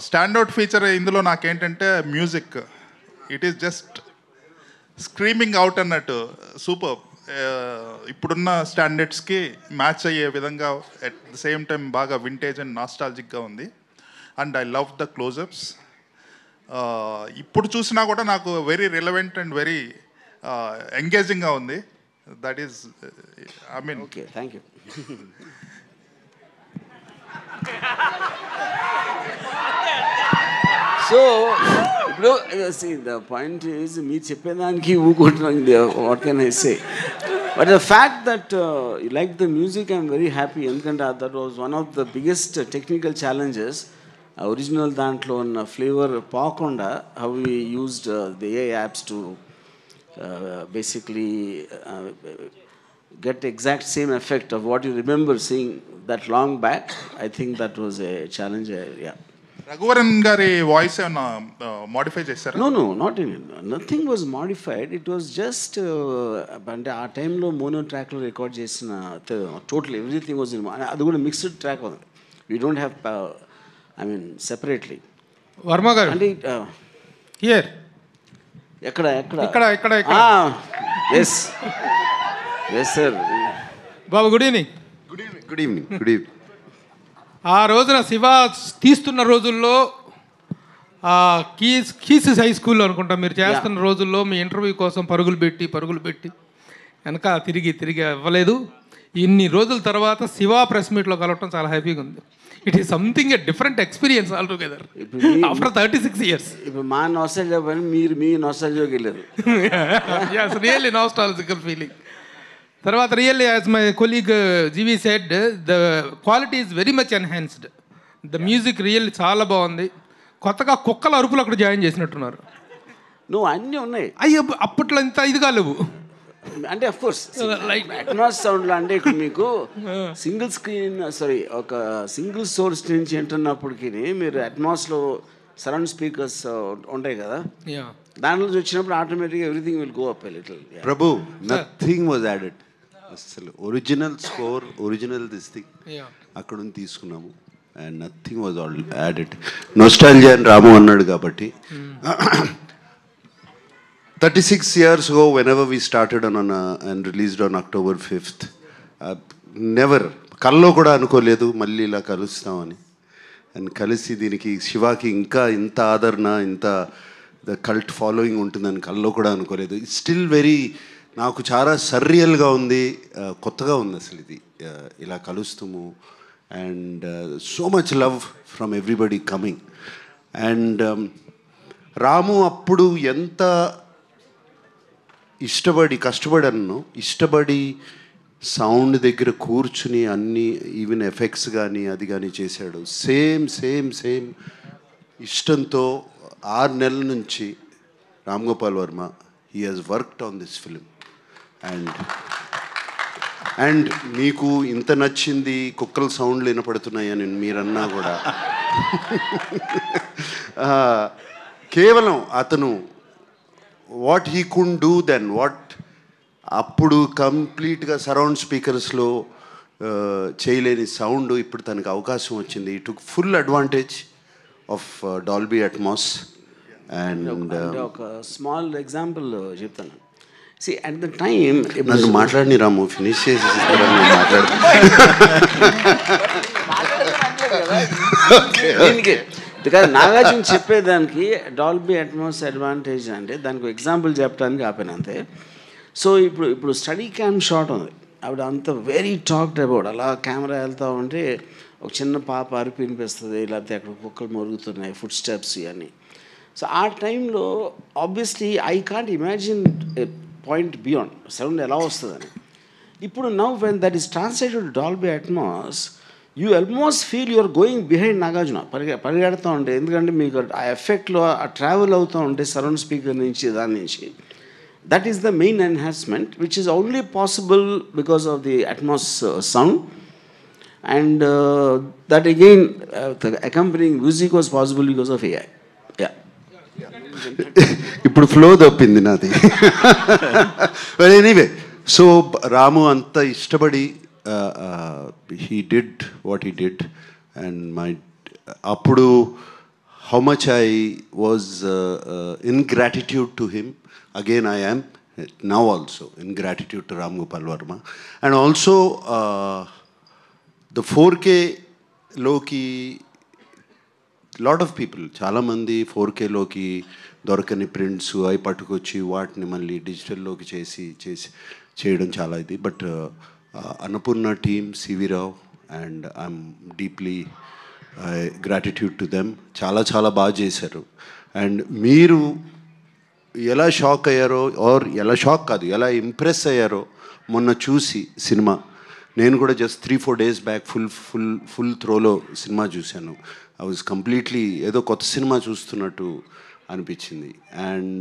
Standout feature ఇందులో నాకేంటంటే music. It is just screaming out అన్నట్టు. సూపర్. ఇప్పుడున్న స్టాండర్డ్స్కి మ్యాచ్ అయ్యే విధంగా అట్ ద సేమ్ టైం బాగా వింటేజ్ అండ్ నాస్టాలజిక్గా ఉంది. And I love the closeups. ఇప్పుడు చూసినా కూడా నాకు వెరీ రిలవెంట్ అండ్ వెరీ ఎంగేజింగ్గా ఉంది. That is I mean. Okay, thank you. So ఇప్పుడు ద పాయింట్ ఈజ్ మీరు చెప్పేదానికి ఊకుంటున్నాను. What can I say? But the fact that you like the music, I'm very happy. ఎందుకంటే that was one of the biggest technical challenges. Original దాంట్లో ఉన్న flavour పోకుండా how we used the AI apps to basically get exact same effect of what you remember seeing that long back. I think that was a challenge. Yeah. Raghuvaran గారి voice ఏమన్నా modify చేశారా? No, not in it. Nothing was modified. It was just అంటే ఆ టైంలో mono ట్రాక్లో record చేసిన total everything was in. అది కూడా మిక్స్డ్ ట్రాక్ ఉంది. We don't have I mean separately. Varma గారు అంటే హియర్ ఎక్కడ ఎస్ సార్. బాబు గుడ్ ఈవినింగ్. Good evening. ఆ రోజున శివ తీస్తున్న రోజుల్లో కీస్ హై స్కూల్లో అనుకుంటా మీరు చేస్తున్న రోజుల్లో మీ ఇంటర్వ్యూ కోసం పరుగులు పెట్టి వెనక తిరిగి ఇవ్వలేదు. ఇన్ని రోజుల తర్వాత శివ ప్రెస్ మీట్లో కలవటం చాలా హ్యాపీగా ఉంది. It is something a different experience all together after 36 years. ఇప్పుడు మా నాస్టాల్జియా పని మీరు మీ నాస్టాల్జియాకి వెళ్ళారు. yes, really nostalgical feeling. తర్వాత really as my colleague GV said, the quality is very much enhanced. The music really చాలా బాగుంది. కొత్తగా కుక్కల అరుపులు అక్కడ జాయిన్ చేసినట్టున్నారు. నువ్వు అన్నీ ఉన్నాయి. అయ్యో అప్పట్లో ఇంత ఇదిగా లేవు. అంటే అఫ్ కోర్స్ అట్మాస్ సౌండ్లో అంటే ఇప్పుడు మీకు ఒక సింగిల్ సోర్స్ నుంచి వింటున్నప్పటికీ మీరు అట్మాస్లో సరౌండ్ స్పీకర్స్ ఉంటాయి కదా, దాంట్లో వచ్చినప్పుడు ఆటోమేటిక్గా everything will go up a little. Prabhu, nothing was added. అసలు original score, original this thing అక్కడ నుంచి తీసుకున్నాము. And nothing was all added. Nostalgia అని రాము అన్నాడు కాబట్టి 36 years ago, whenever we started and released on October 5th, never కల్లో కూడా అనుకోలేదు మళ్ళీ ఇలా కలుస్తామని. అండ్ కలిసి దీనికి శివాకి ఇంకా ఇంత ఆదరణ, ఇంత ద కల్ట్ ఫాలోయింగ్ ఉంటుందని కల్లో కూడా అనుకోలేదు. ఇట్స్ స్టిల్ వెరీ, నాకు చాలా సర్రియల్గా ఉంది, కొత్తగా ఉంది అసలు ఇది ఇలా కలుస్తాము. And so much love from everybody coming. And Ramu అప్పుడు ఎంత కష్టపడి సౌండ్ దగ్గర కూర్చుని అన్ని ఈవెన్ ఎఫెక్ట్స్ కానీ అది కానీ చేశాడు. సేమ్ ఇష్టంతో 6 నెలల నుంచి Ram Gopal Varma he has worked on this film. And మీకు ఇంత నచ్చింది, కుక్కల సౌండ్లు వినపడుతున్నాయని మీరన్నా కూడా కేవలం అతను what he could do then, what అప్పుడు కంప్లీట్గా సరౌండ్ స్పీకర్స్లో చేయలేని సౌండ్ ఇప్పుడు తనకు అవకాశం వచ్చింది. He took full advantage of Dolby Atmos. And ఒక స్మాల్ ఎగ్జాంపుల్ చెప్తాను. See, at the time, నన్ను మాట్లాడిని రాము, ఫినిష్ చేసి మాట్లాడు. నాగార్జున చెప్పేదానికి డాల్బీ అట్మాస్ అడ్వాంటేజ్ అంటే దానికి ఎగ్జాంపుల్ చెప్పడానికి ఆపాను అంతే. సో ఇప్పుడు స్టడీ క్యామ్ షాట్ ఉంది, ఆవిడ అంత వెరీ టాక్డ్ అబౌట్. అలా కెమెరా వెళ్తూ ఉంటే ఒక చిన్న పాప అరిపి వినిపిస్తుంది, లేకపోతే అక్కడ కుక్కలు మొరుగుతున్నాయి, ఫుడ్ స్టెప్స్ ఇవన్నీ. సో ఆ టైంలో obviously I can't imagine point beyond sound ఎలా వస్తుందని. ఇప్పుడు now when that is translated Dolby Atmos, you almost feel you're going behind Nagarjuna, పరిగెడుతూ ఉంటే. ఎందుకంటే మీకు ఆ ఎఫెక్ట్లో ఆ ట్రావెల్ అవుతూ ఉంటే సరౌండ్ స్పీకర్ నుంచి దాని నుంచి. That is the main enhancement which is only possible because of the Atmos sound. And that again accompanying music was possible because of AI. ఇప్పుడు ఫ్లో తప్పింది నాది. ఎనీవే, సో రాము అంత ఇష్టపడి he did what he did. And అప్పుడు how much I was in gratitude to him, again I am now also in gratitude to Ram Gopal Verma. And also the 4K లోకి lot of people, చాలామంది 4K లోకి దొరకని prints అవి పట్టుకొచ్చి వాటిని మళ్ళీ డిజిటల్లోకి చేయడం చాలా ఇది. But Annapurna team, CV Rao, and I'm deeply gratitude to them. చాలా చాలా బాగా చేశారు. అండ్ మీరు ఎలా షాక్ అయ్యారో, ఆర్ ఎలా షాక్ కాదు, ఎలా ఇంప్రెస్ అయ్యారో మొన్న చూసి సినిమా. నేను కూడా జస్ట్ 3-4 days బ్యాక్ ఫుల్ త్రోలో సినిమా చూశాను. ఐ వాజ్ కంప్లీట్లీ ఏదో కొత్త సినిమా చూస్తున్నట్టు అనిపించింది. అండ్